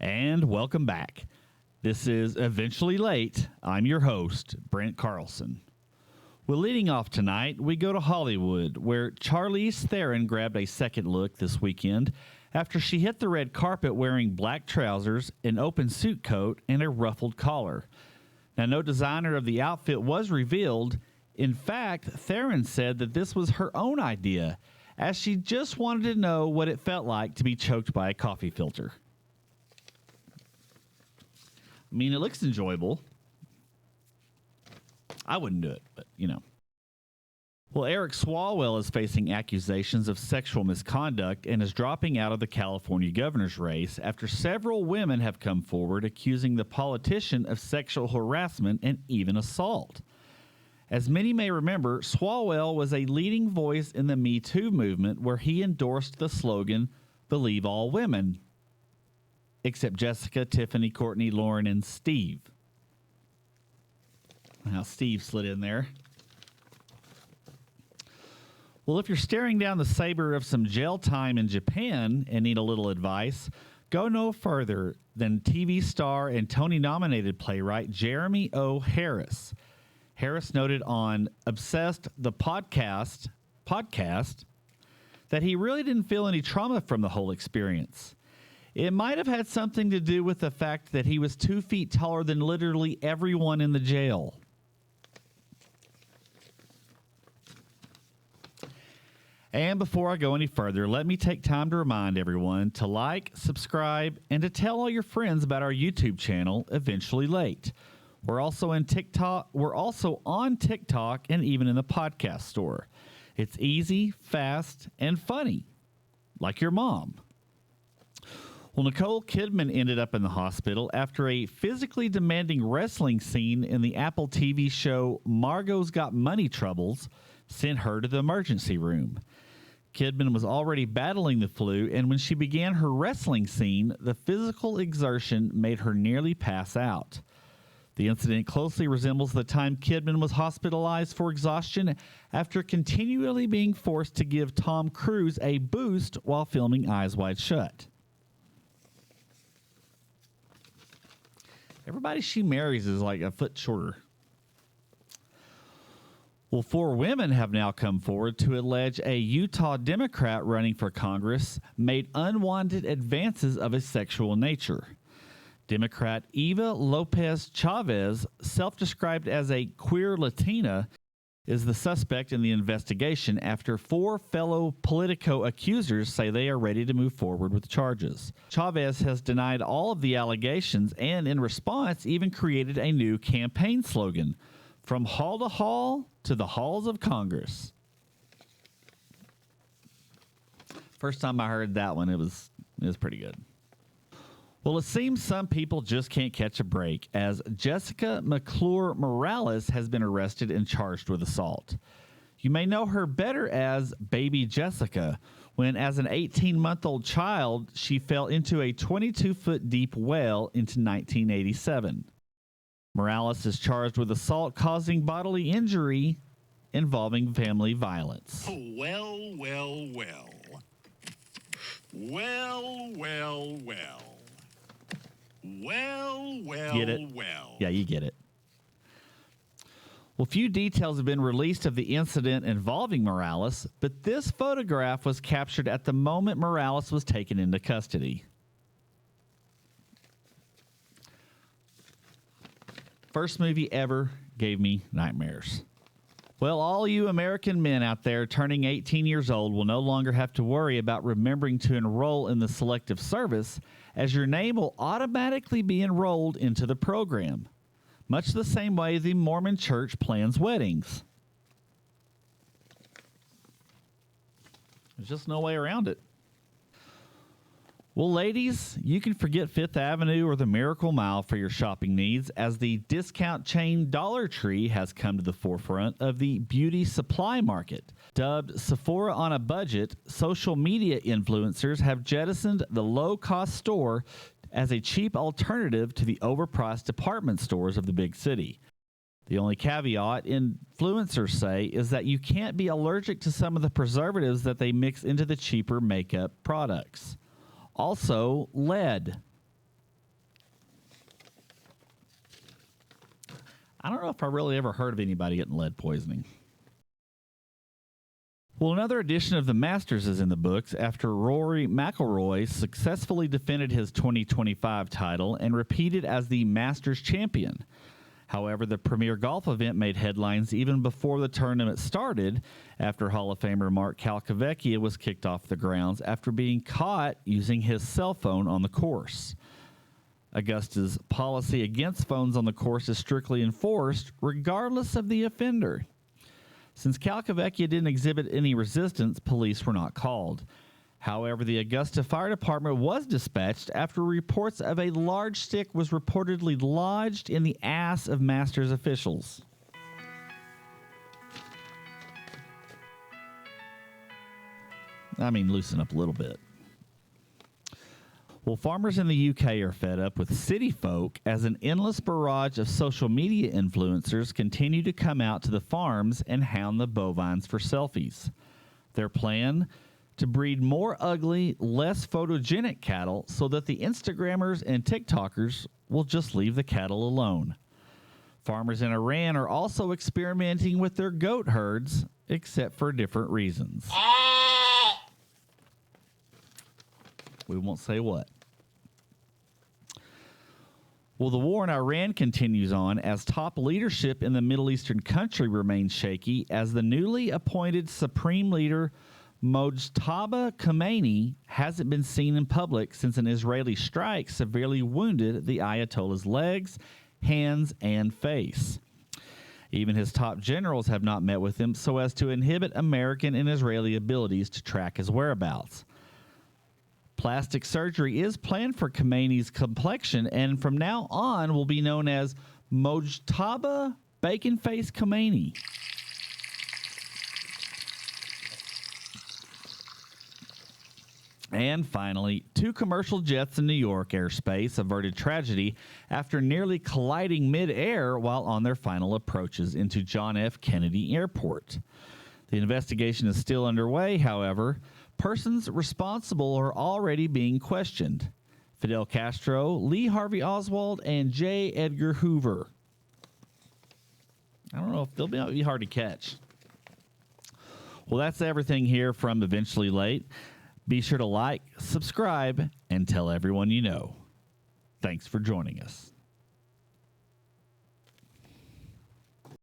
And welcome back. This is Eventually Late. I'm your host, Brent Carlson. Well, leading off tonight, we go to Hollywood, where Charlize Theron grabbed a second look this weekend after she hit the red carpet wearing black trousers, an open suit coat, and a ruffled collar. Now, no designer of the outfit was revealed. In fact, Theron said that this was her own idea, as she just wanted to know what it felt like to be choked by a coffee filter. I mean, it looks enjoyable. I wouldn't do it, but, you know. Well, Eric Swalwell is facing accusations of sexual misconduct and is dropping out of the California governor's race after several women have come forward accusing the politician of sexual harassment and even assault. As many may remember, Swalwell was a leading voice in the Me Too movement where he endorsed the slogan, "Believe all women," except Jessica, Tiffany, Courtney, Lauren, and Steve. How Steve slid in there. Well, if you're staring down the saber of some jail time in Japan and need a little advice, go no further than TV star and Tony-nominated playwright Jeremy O. Harris. Harris noted on Obsessed, the podcast, that he really didn't feel any trauma from the whole experience. It might have had something to do with the fact that he was 2 feet taller than literally everyone in the jail. And before I go any further, let me take time to remind everyone to like, subscribe, and to tell all your friends about our YouTube channel, Eventually Late. We're also on TikTok and even in the podcast store. It's easy, fast, and funny, like your mom. Well, Nicole Kidman ended up in the hospital after a physically demanding wrestling scene in the Apple TV show Margo's Got Money Troubles sent her to the emergency room. Kidman was already battling the flu, and when she began her wrestling scene, the physical exertion made her nearly pass out. The incident closely resembles the time Kidman was hospitalized for exhaustion after continually being forced to give Tom Cruise a boost while filming Eyes Wide Shut. Everybody she marries is like a foot shorter. Well, 4 women have now come forward to allege a Utah Democrat running for Congress made unwanted advances of a sexual nature. Democrat Eva Lopez Chavez, self-described as a queer Latina, is the suspect in the investigation after 4 fellow Politico accusers say they are ready to move forward with charges. Chavez has denied all of the allegations and, in response, even created a new campaign slogan, "From hall to hall to the halls of Congress." First time I heard that one, it was pretty good. Well, it seems some people just can't catch a break, as Jessica McClure Morales has been arrested and charged with assault. You may know her better as Baby Jessica, when as an 18-month-old child, she fell into a 22-foot deep well into 1987. Morales is charged with assault causing bodily injury involving family violence. Well. Get it? Yeah, you get it. Well, few details have been released of the incident involving Morales, but this photograph was captured at the moment Morales was taken into custody. First movie ever gave me nightmares. Well, all you American men out there turning 18 years old will no longer have to worry about remembering to enroll in the Selective Service, as your name will automatically be enrolled into the program, much the same way the Mormon Church plans weddings. There's just no way around it. Well, ladies, you can forget Fifth Avenue or the Miracle Mile for your shopping needs, as the discount chain Dollar Tree has come to the forefront of the beauty supply market. Dubbed Sephora on a budget, social media influencers have jettisoned the low-cost store as a cheap alternative to the overpriced department stores of the big city. The only caveat influencers say is that you can't be allergic to some of the preservatives that they mix into the cheaper makeup products. Also, lead. I don't know if I really ever heard of anybody getting lead poisoning. Well, another edition of the Masters is in the books after Rory McIlroy successfully defended his 2025 title and repeated as the Masters champion. However, the premier golf event made headlines even before the tournament started after Hall of Famer Mark Calcavecchia was kicked off the grounds after being caught using his cell phone on the course. Augusta's policy against phones on the course is strictly enforced regardless of the offender. Since Calcavecchia didn't exhibit any resistance, police were not called. However, the Augusta Fire Department was dispatched after reports of a large stick was reportedly lodged in the ass of Masters officials. I mean, loosen up a little bit. Well, farmers in the UK are fed up with city folk as an endless barrage of social media influencers continue to come out to the farms and hound the bovines for selfies. Their plan? To breed more ugly, less photogenic cattle so that the Instagrammers and TikTokers will just leave the cattle alone. Farmers in Iran are also experimenting with their goat herds, except for different reasons. We won't say what. Well, the war in Iran continues on as top leadership in the Middle Eastern country remains shaky as the newly appointed supreme leader Mojtaba Khomeini hasn't been seen in public since an Israeli strike severely wounded the Ayatollah's legs, hands, and face. Even his top generals have not met with him so as to inhibit American and Israeli abilities to track his whereabouts. Plastic surgery is planned for Khomeini's complexion and from now on will be known as Mojtaba Bacon Face Khomeini. And finally, 2 commercial jets in New York airspace averted tragedy after nearly colliding mid-air while on their final approaches into John F. Kennedy Airport. The investigation is still underway, however. Persons responsible are already being questioned. Fidel Castro, Lee Harvey Oswald, and J. Edgar Hoover. I don't know if they'll be hard to catch. Well, that's everything here from Eventually Late. Be sure to like, subscribe, and tell everyone you know. Thanks for joining us.